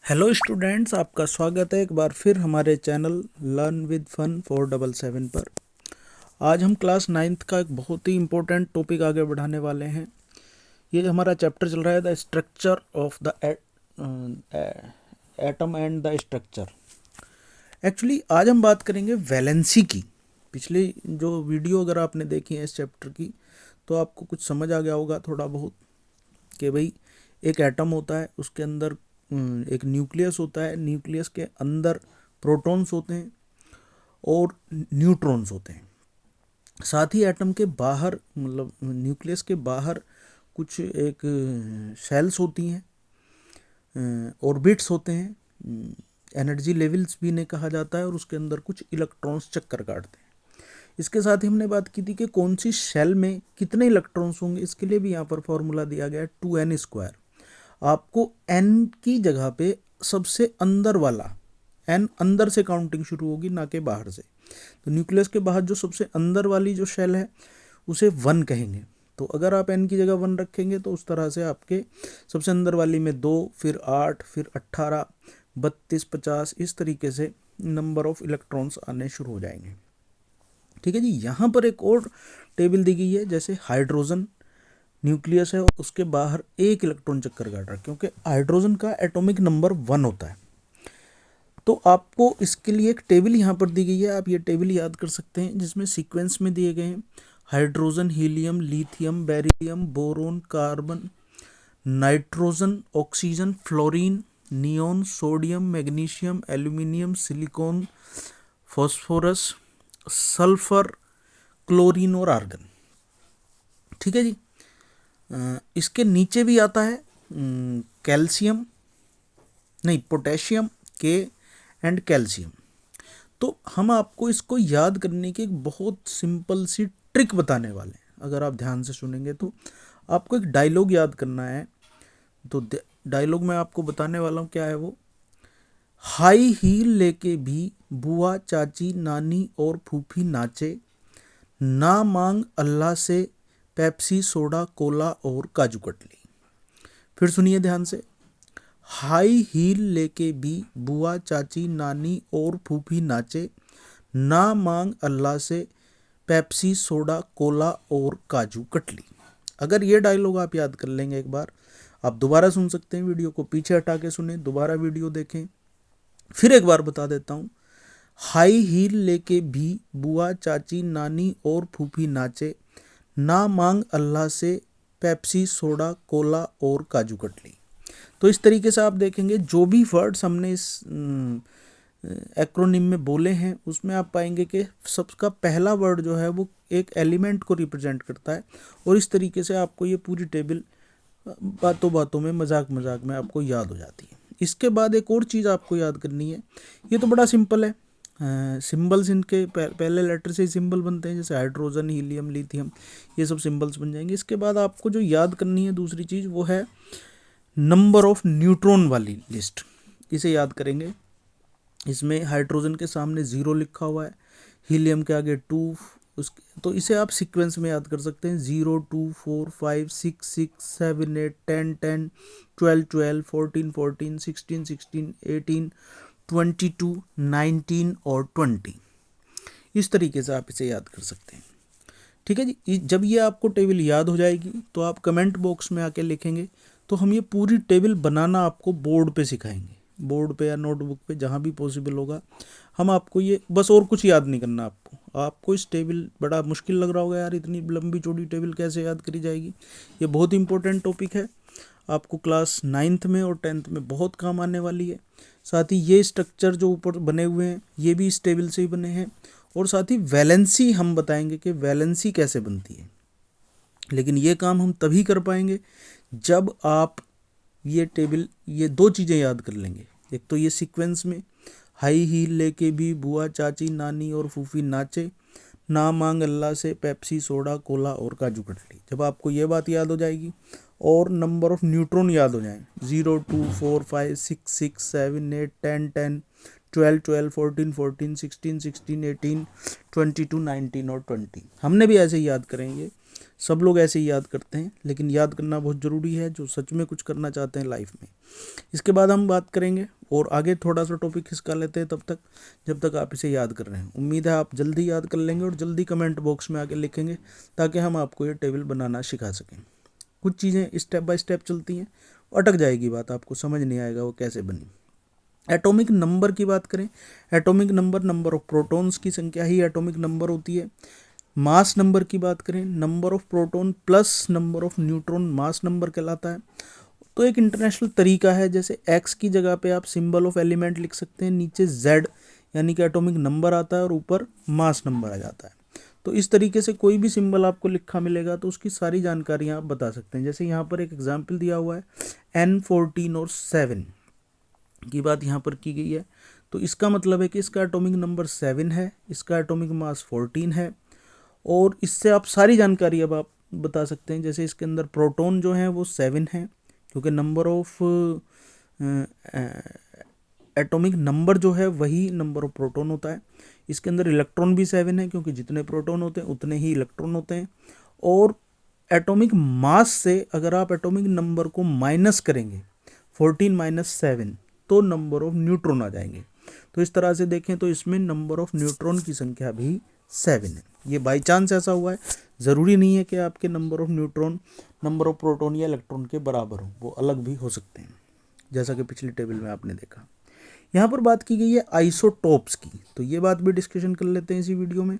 Hello students, आपका स्वागत है एक बार फिर हमारे चैनल लर्न विद फन 477 पर। आज हम क्लास नाइन्थ का एक बहुत ही इम्पोर्टेंट टॉपिक आगे बढ़ाने वाले हैं। ये हमारा चैप्टर चल रहा है the structure of the atom and the structure. Actually आज हम बात करेंगे वैलेंसी की। पिछली जो वीडियो अगर आपने देखी है इस चैप्टर की तो आपको कुछ समझ आ गया होगा थोड़ा बहुत कि भाई एक एटम होता है, उसके अंदर एक न्यूक्लियस होता है, न्यूक्लियस के अंदर प्रोटॉन्स होते हैं और न्यूट्रॉन्स होते हैं। साथ ही एटम के बाहर मतलब न्यूक्लियस के बाहर कुछ एक सेल्स होती हैं, ऑर्बिट्स होते हैं, एनर्जी लेवल्स भी इन्हें कहा जाता है, और उसके अंदर कुछ इलेक्ट्रॉन्स चक्कर काटते हैं। इसके साथ ही हमने बात की थी कि कौन सी शेल में कितने इलेक्ट्रॉन्स होंगे। इसके लिए भी यहाँ पर फॉर्मूला दिया गया है 2n²। आपको n की जगह पे सबसे अंदर वाला n अंदर से काउंटिंग शुरू होगी, ना कि बाहर से। तो न्यूक्लियस के बाहर जो सबसे अंदर वाली जो शेल है उसे 1 कहेंगे। तो अगर आप n की जगह 1 रखेंगे तो उस तरह से आपके सबसे अंदर वाली में 2, फिर 8, फिर 18, 32, 50 इस तरीके से नंबर ऑफ इलेक्ट्रॉन्स आने शुरू हो जाएंगे। ठीक है जी। यहाँ पर एक और टेबल दी गई है, जैसे हाइड्रोजन न्यूक्लियस है और उसके बाहर 1 इलेक्ट्रॉन चक्कर काट रहा है, क्योंकि हाइड्रोजन का एटॉमिक नंबर 1 होता है। तो आपको इसके लिए एक टेबल यहाँ पर दी गई है, आप ये टेबल याद कर सकते हैं, जिसमें सीक्वेंस में दिए गए हैं hydrogen, helium, lithium, beryllium, boron, carbon, nitrogen, oxygen, fluorine, neon, sodium, magnesium, aluminium, silicon, phosphorus, sulphur, chlorine और आर्गन। ठीक है जी। इसके नीचे भी आता है कैल्शियम, नहीं पोटेशियम, के एंड कैल्शियम। तो हम आपको इसको याद करने की एक बहुत सिंपल सी ट्रिक बताने वाले हैं। अगर आप ध्यान से सुनेंगे तो आपको एक डायलॉग याद करना है। तो डायलॉग मैं आपको बताने वाला हूँ, क्या है वो। हाई हील लेके भी बुआ, चाची, नानी और फूफी नाचे, ना मांग अल्लाह से पेप्सी, सोडा, कोला और काजू कतली। फिर सुनिए ध्यान से। हाई हील लेके भी बुआ, चाची, नानी और फूफी नाचे, ना मांग अल्लाह से पेप्सी, सोडा, कोला और काजू कतली। अगर ये डायलॉग आप याद कर लेंगे एक बार, आप दोबारा सुन सकते हैं, वीडियो को पीछे हटा के सुने, दोबारा वीडियो देखें। फिर एक बार बता देता हूँ। हाई हील लेके भी बुआ, चाची, नानी और फूफी नाचे, ना मांग अल्लाह से पेप्सी, सोडा, कोला और काजू कतली। तो इस तरीके से आप देखेंगे जो भी वर्ड्स हमने इस एक्रोनिम में बोले हैं उसमें आप पाएंगे कि सबका पहला वर्ड जो है वो एक एलिमेंट को रिप्रेजेंट करता है। और इस तरीके से आपको ये पूरी टेबल बातों बातों में, मजाक मजाक में आपको याद हो जाती है। इसके बाद एक और चीज़ आपको याद करनी है। ये तो बड़ा सिंपल है, सिंबल्स इनके पहले लेटर से ही सिंबल बनते हैं, जैसे हाइड्रोजन, हीलियम, लिथियम, ये सब सिंबल्स बन जाएंगे। इसके बाद आपको जो याद करनी है दूसरी चीज़ वो है नंबर ऑफ न्यूट्रॉन वाली लिस्ट। इसे याद करेंगे। इसमें हाइड्रोजन के सामने 0 लिखा हुआ है, हीलियम के आगे 2, उसके तो इसे आप सीक्वेंस में याद कर सकते हैं। 0, 2, 4, 5, 6, 6, 7, 8, 10, 10, 12, 12, 14, 14, 16, 16, 18, 22, 19 और 20। इस तरीके से आप इसे याद कर सकते हैं। ठीक है जी। जब ये आपको टेबल याद हो जाएगी तो आप कमेंट बॉक्स में आके लिखेंगे, तो हम ये पूरी टेबल बनाना आपको बोर्ड पे सिखाएंगे। बोर्ड पे या नोटबुक पे, जहाँ भी पॉसिबल होगा हम आपको ये, बस और कुछ याद नहीं करना आपको। आपको इस टेबल, बड़ा मुश्किल लग रहा होगा यार, इतनी लंबी चौड़ी टेबल कैसे याद करी जाएगी। ये बहुत इंपॉर्टेंट टॉपिक है, आपको क्लास 9th में और 10th में बहुत काम आने वाली है। साथ ही ये स्ट्रक्चर जो ऊपर बने हुए हैं ये भी इस टेबल से ही बने हैं। और साथ ही वैलेंसी हम बताएंगे कि वैलेंसी कैसे बनती है। लेकिन ये काम हम तभी कर पाएंगे जब आप ये टेबल, ये 2 चीज़ें याद कर लेंगे। एक तो ये सीक्वेंस में हाई हील लेके भी बुआ, चाची, नानी और फूफी नाचे, ना मांग अल्लाह से पेप्सी, सोडा, कोला और काजू कतली। जब आपको ये बात याद हो जाएगी और नंबर ऑफ न्यूट्रॉन याद हो जाए, 0, 2, 4, 5, 6, 6, 7, 8, 10, 10, 12, 12, 14, 14, 16, 16, 18, 22, 19 और 20, हमने भी ऐसे ही याद करेंगे। सब लोग ऐसे ही याद करते हैं, लेकिन याद करना बहुत ज़रूरी है जो सच में कुछ करना चाहते हैं लाइफ में। इसके बाद हम बात करेंगे और आगे थोड़ा सा टॉपिक खिसका लेते हैं, तब तक जब तक आप इसे याद कर रहे हैं। उम्मीद है आप जल्दी याद कर लेंगे और जल्दी कमेंट बॉक्स में आके लिखेंगे, ताकि हम आपको ये टेबल बनाना सिखा सकें। कुछ चीज़ें स्टेप बाय स्टेप चलती हैं, अटक जाएगी बात, आपको समझ नहीं आएगा वो कैसे बनी। एटॉमिक नंबर की बात करें, atomic number number of protons की संख्या ही एटॉमिक नंबर होती है। मास नंबर की बात करें, number of proton plus number of neutron mass number कहलाता है। तो एक इंटरनेशनल तरीका है, जैसे एक्स की जगह पे आप सिंबल ऑफ एलिमेंट लिख सकते हैं, नीचे जेड यानी कि एटॉमिक नंबर आता है और ऊपर मास नंबर आ जाता है। तो इस तरीके से कोई भी सिंबल आपको लिखा मिलेगा तो उसकी सारी जानकारियाँ आप बता सकते हैं। जैसे यहाँ पर एक एग्जाम्पल दिया हुआ है N14 और 7 की बात यहाँ पर की गई है, तो इसका मतलब है कि इसका एटॉमिक नंबर 7 है, इसका एटॉमिक मास 14 है, और इससे आप सारी जानकारी अब आप बता सकते हैं। जैसे इसके अंदर प्रोटॉन जो है वो 7 है, क्योंकि नंबर ऑफ एटॉमिक नंबर जो है वही नंबर ऑफ प्रोटॉन होता है। इसके अंदर इलेक्ट्रॉन भी 7 है, क्योंकि जितने प्रोटॉन होते हैं उतने ही इलेक्ट्रॉन होते हैं। और एटॉमिक मास से अगर आप एटॉमिक नंबर को माइनस करेंगे 14 माइनस 7 तो नंबर ऑफ न्यूट्रॉन आ जाएंगे। तो इस तरह से देखें तो इसमें नंबर ऑफ न्यूट्रॉन की संख्या भी 7 है। ये बाई चांस ऐसा हुआ है, ज़रूरी नहीं है कि आपके number of neutron number of proton या इलेक्ट्रॉन के बराबर हो, वो अलग भी हो सकते हैं, जैसा कि पिछली टेबल में आपने देखा। यहाँ पर बात की गई है आइसोटोप्स की, तो ये बात भी डिस्कशन कर लेते हैं इसी वीडियो में,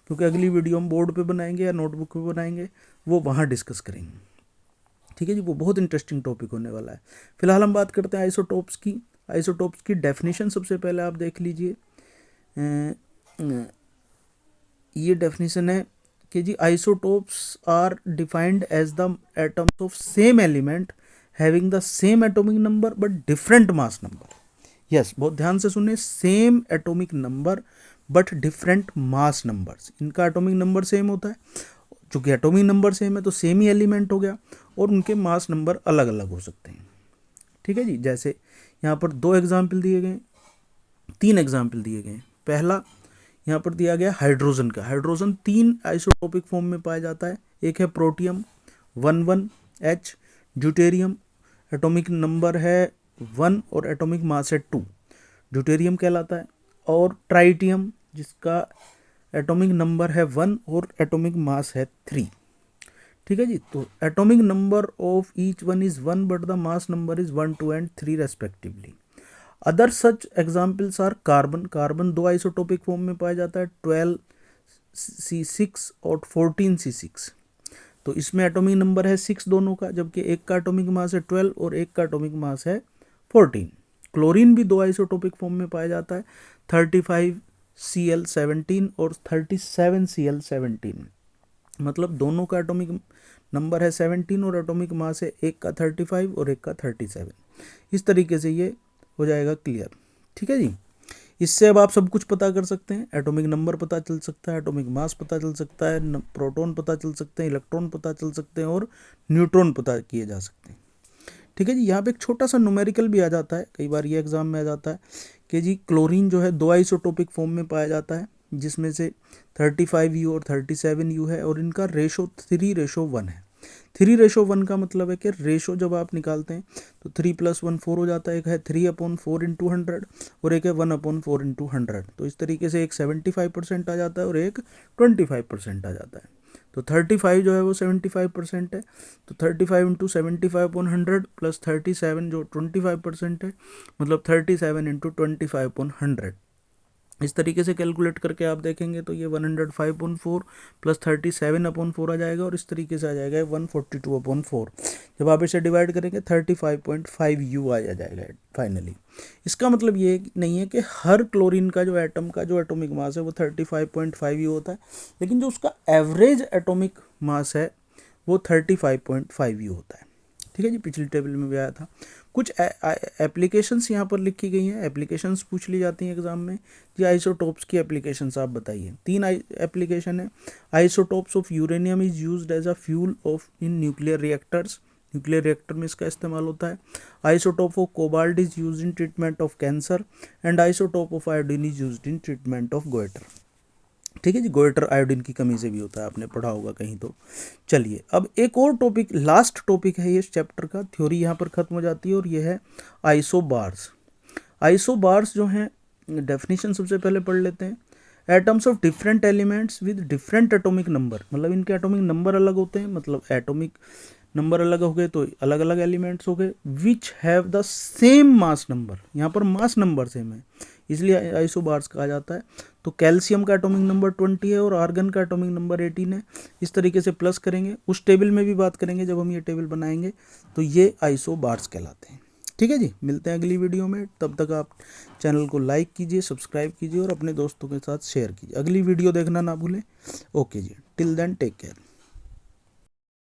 क्योंकि अगली वीडियो हम बोर्ड पे बनाएंगे या नोटबुक पे बनाएंगे, वो वहाँ डिस्कस करेंगे। ठीक है जी, वो बहुत इंटरेस्टिंग टॉपिक होने वाला है। फिलहाल हम बात करते हैं आइसोटोप्स की। आइसोटोप्स की डेफिनेशन सबसे पहले आप देख लीजिए। ये डेफिनेशन है कि जी isotopes are defined as the atoms of same element having the same atomic number but different mass number. Yes, बहुत ध्यान से सुने, same atomic number but different mass numbers. इनका एटॉमिक नंबर सेम होता है, चूँकि एटॉमिक नंबर सेम है तो सेम ही एलिमेंट हो गया, और उनके मास नंबर अलग अलग हो सकते हैं। ठीक है जी, जैसे यहाँ पर 2 एग्जाम्पल दिए गए, 3 एग्जाम्पल दिए गए। पहला यहाँ पर दिया गया हाइड्रोजन का। हाइड्रोजन 3 आइसोटोपिक फॉर्म में पाया जाता है। एक है protium 11H, deuterium atomic number है 1 और एटॉमिक मास है 2, ड्यूटेरियम कहलाता है, और ट्राइटियम जिसका एटॉमिक नंबर है 1 और एटॉमिक मास है 3। ठीक है जी, तो atomic number of each one is 1 but the mass number is 1, 2 and 3 respectively. Other such examples are carbon. Carbon 2 isotopic form में पाया जाता है, 12C6 और 14C6। तो इसमें एटॉमिक नंबर है 6 दोनों का, जबकि एक का एटॉमिक मास है 12 और एक का एटॉमिक मास है 14। क्लोरीन भी 2 आइसोटोपिक फॉर्म में पाया जाता है, 35Cl17 और 37Cl17। मतलब दोनों का एटॉमिक नंबर है 17 और एटॉमिक मास है एक का 35 और एक का 37। इस तरीके से ये हो जाएगा क्लियर। ठीक है जी, इससे अब आप सब कुछ पता कर सकते हैं। एटॉमिक नंबर पता चल सकता है, एटॉमिक मास पता चल सकता है, प्रोटॉन पता चल सकते हैं, इलेक्ट्रॉन पता चल सकते हैं और न्यूट्रॉन पता किए जा सकते हैं। ठीक है जी, यहाँ पे एक छोटा सा न्यूमेरिकल भी आ जाता है, कई बार ये एग्जाम में आ जाता है कि जी क्लोरीन जो है 2 आइसोटोपिक फॉर्म में पाया जाता है, जिसमें से 35U और 37U है, और इनका रेशो 3:1 है। 3:1 का मतलब है कि रेशो जब आप निकालते हैं तो 3 + 1 4 हो जाता है। एक है 3/4 × 100 और एक है 1/4 × 100। तो इस तरीके से एक 75% आ जाता है और एक 25% आ जाता है। तो 35 जो है वो 75% है, तो 35 × 75/100 + 37 जो 25% है, मतलब 37 × 25/100। इस तरीके से कैलकुलेट करके आप देखेंगे तो ये 105/4 + 37/4 आ जाएगा, और इस तरीके से आ जाएगा 142/4। जब आप इसे डिवाइड करेंगे 35.5U आ जाएगा फाइनली। इसका मतलब ये नहीं है कि हर क्लोरीन का जो एटम का जो एटॉमिक मास है वो 35.5U होता है, लेकिन जो उसका एवरेज एटॉमिक मास है वो 35.5U होता है। ठीक है जी, पिछली टेबल में भी आया था। कुछ एप्लीकेशंस यहाँ पर लिखी गई हैं, एप्लीकेशंस पूछ ली जाती हैं एग्जाम में जी। आइसोटोप्स की एप्लीकेशंस आप बताइए। 3 एप्लीकेशन है। Isotopes of uranium is used as a fuel of in nuclear reactors. Nuclear reactor में इसका इस्तेमाल होता है। Isotope of cobalt is used in treatment of cancer, and isotope of iodine is used in treatment of goitre. ठीक है जी। Goitre iodine की कमी से भी होता है, आपने पढ़ा होगा कहीं तो। चलिए अब एक और टॉपिक, लास्ट टॉपिक है ये इस चैप्टर का, थ्योरी यहाँ पर खत्म हो जाती है, और ये है आइसोबार्स। आइसोबार्स जो हैं, डेफिनेशन सबसे पहले पढ़ लेते हैं। Atoms of different elements with different atomic number, मतलब इनके एटॉमिक नंबर अलग होते हैं, मतलब एटॉमिक नंबर अलग हो गए तो अलग अलग एलिमेंट्स हो गए। Which have the same mass number, यहाँ पर मास नंबर सेम है इसलिए आइसोबार्स कहा जाता है। तो कैल्शियम का एटॉमिक नंबर 20 है और आर्गन का एटॉमिक नंबर 18 है। इस तरीके से प्लस करेंगे, उस टेबल में भी बात करेंगे जब हम ये टेबल बनाएंगे। तो ये आइसोबार्स कहलाते हैं। ठीक है जी, मिलते हैं अगली वीडियो में। तब तक आप चैनल को लाइक कीजिए, सब्सक्राइब कीजिए और अपने दोस्तों के साथ शेयर कीजिए। अगली वीडियो देखना ना भूलें। ओके जी, टिल देन टेक केयर।